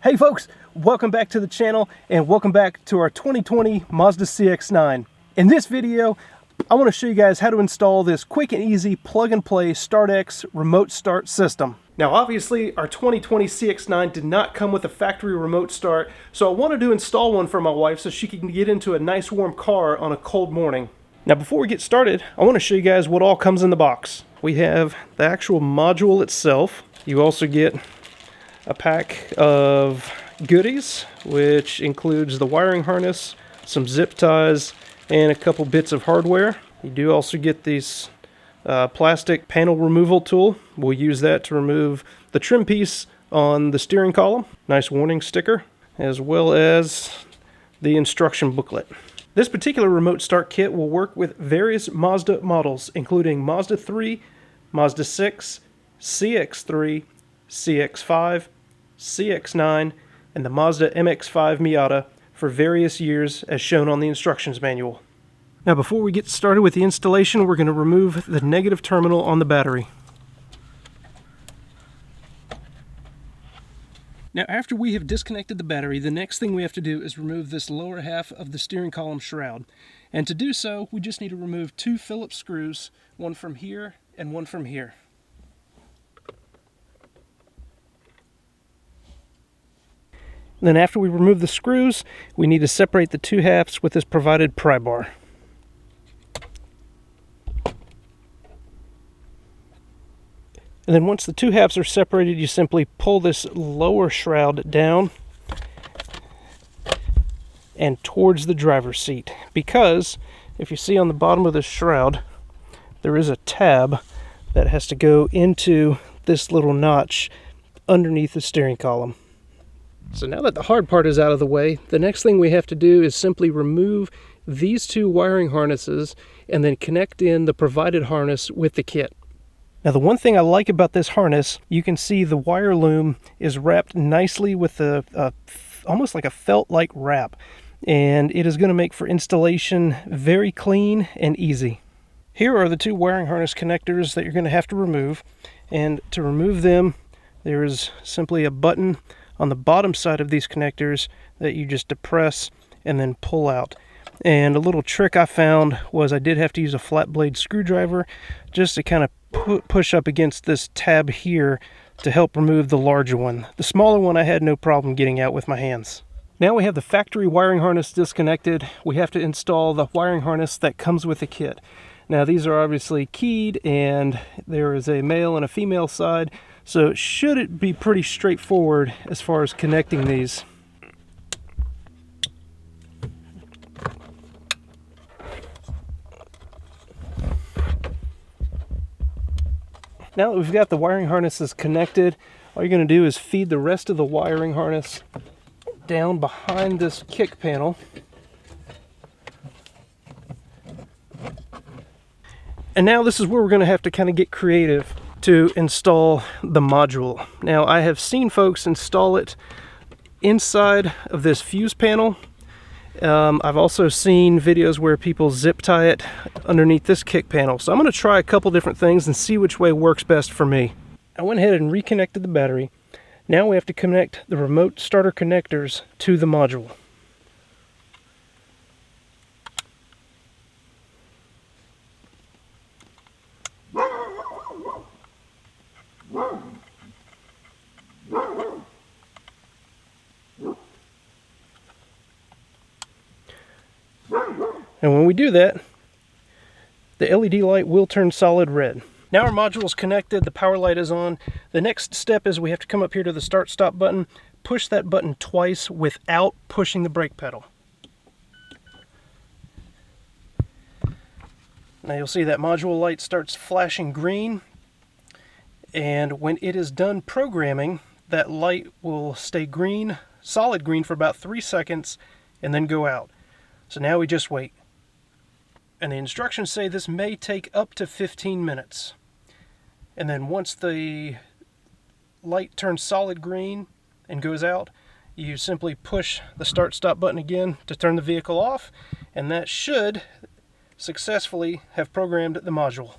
Hey folks, welcome back to the channel and welcome back to our 2020 Mazda CX-9. In this video, I want to show you guys how to install this quick and easy plug-and-play StartX remote start system. Now obviously our 2020 CX-9 did not come with a factory remote start, so I wanted to install one for my wife so she can get into a nice warm car on a cold morning. Now before we get started, I want to show you guys what all comes in the box. We have the actual module itself. You also get a pack of goodies, which includes the wiring harness, some zip ties, and a couple bits of hardware. You do also get this plastic panel removal tool. We'll use that to remove the trim piece on the steering column. Nice warning sticker, as well as the instruction booklet. This particular remote start kit will work with various Mazda models, including Mazda 3, Mazda 6, CX-3, CX-5, CX-9, and the Mazda MX-5 Miata for various years as shown on the instructions manual. Now before we get started with the installation, we're going to remove the negative terminal on the battery. Now after we have disconnected the battery, the next thing we have to do is remove this lower half of the steering column shroud. And to do so, we just need to remove two Phillips screws, one from here and one from here. Then after we remove the screws, we need to separate the two halves with this provided pry bar. And then once the two halves are separated, you simply pull this lower shroud down and towards the driver's seat. Because if you see on the bottom of this shroud, there is a tab that has to go into this little notch underneath the steering column. So now that the hard part is out of the way, the next thing we have to do is simply remove these two wiring harnesses and then connect in the provided harness with the kit. Now the one thing I like about this harness, you can see the wire loom is wrapped nicely with almost like a felt-like wrap, and it is going to make for installation very clean and easy. Here are the two wiring harness connectors that you're going to have to remove, and to remove them there is simply a button on the bottom side of these connectors that you just depress and then pull out. And a little trick I found was I did have to use a flat blade screwdriver just to kind of push up against this tab here to help remove the larger one. The smaller one I had no problem getting out with my hands. Now we have the factory wiring harness disconnected. We have to install the wiring harness that comes with the kit. Now these are obviously keyed, and there is a male and a female side, so should it be pretty straightforward as far as connecting these. Now that we've got the wiring harnesses connected, all you're going to do is feed the rest of the wiring harness down behind this kick panel. And now this is where we're going to have to kind of get creative to install the module. Now I have seen folks install it inside of this fuse panel. I've also seen videos where people zip tie it underneath this kick panel. So I'm going to try a couple different things and see which way works best for me. I went ahead and reconnected the battery. Now we have to connect the remote starter connectors to the module. And when we do that, the LED light will turn solid red. Now our module is connected, the power light is on. The next step is we have to come up here to the start stop button, push that button twice without pushing the brake pedal. Now you'll see that module light starts flashing green, and when it is done programming, that light will stay green, solid green, for about 3 seconds and then go out. So now we just wait. And the instructions say this may take up to 15 minutes. And then once the light turns solid green and goes out, you simply push the start stop button again to turn the vehicle off, and that should successfully have programmed the module.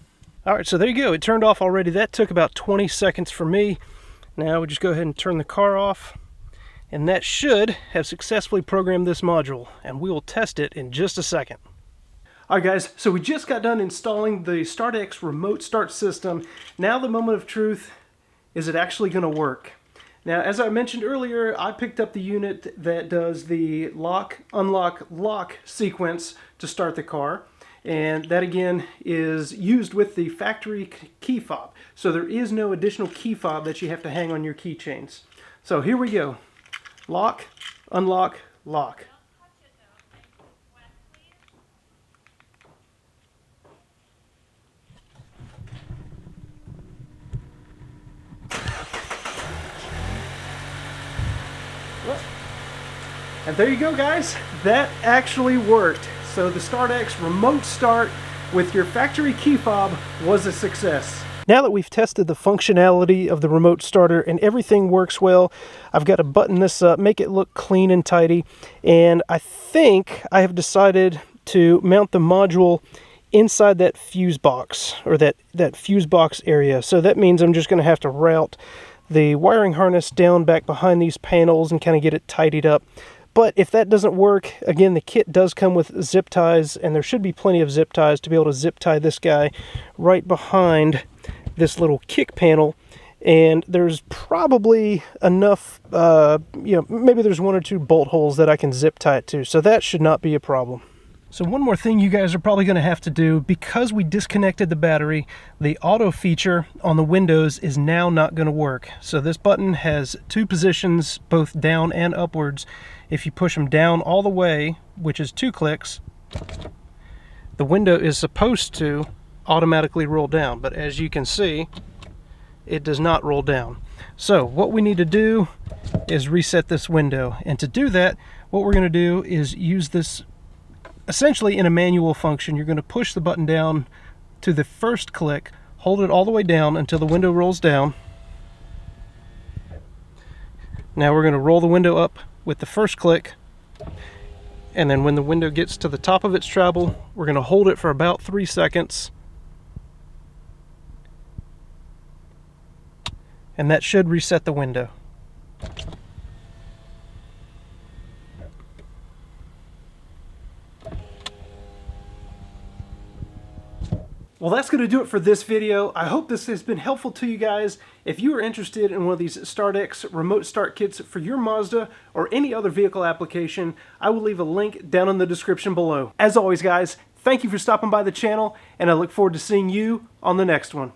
Alright, so there you go. It turned off already. That took about 20 seconds for me. Now we just go ahead and turn the car off, And that should have successfully programmed this module, and we will test it in just a second. Alright guys, so we just got done installing the StartX remote start system. Now the moment of truth, is it actually going to work? Now, as I mentioned earlier, I picked up the unit that does the lock, unlock, lock sequence to start the car. And that again is used with the factory key fob. So there is no additional key fob that you have to hang on your keychains. So here we go. Lock, unlock, lock. And there you go, guys. That actually worked. So the StartX remote start with your factory key fob was a success. Now that we've tested the functionality of the remote starter and everything works well, I've got to button this up, make it look clean and tidy, and I think I have decided to mount the module inside that fuse box, or that fuse box area. So that means I'm just going to have to route the wiring harness down back behind these panels and kind of get it tidied up. But if that doesn't work, again, the kit does come with zip ties, and there should be plenty of zip ties to be able to zip tie this guy right behind this little kick panel. And there's probably enough, maybe there's 1 or 2 bolt holes that I can zip tie it to, so that should not be a problem. So one more thing you guys are probably going to have to do, because we disconnected the battery, the auto feature on the windows is now not going to work. So this button has 2 positions, both down and upwards. If you push them down all the way, which is 2 clicks, the window is supposed to automatically roll down, but as you can see, it does not roll down. So what we need to do is reset this window, and to do that, what we're going to do is use this essentially in a manual function. You're going to push the button down to the first click, hold it all the way down until the window rolls down. Now we're going to roll the window up with the first click, and then when the window gets to the top of its travel, we're going to hold it for about 3 seconds, and that should reset the window. Well, that's going to do it for this video. I hope this has been helpful to you guys. If you are interested in one of these StartX remote start kits for your Mazda or any other vehicle application, I will leave a link down in the description below. As always, guys, thank you for stopping by the channel, and I look forward to seeing you on the next one.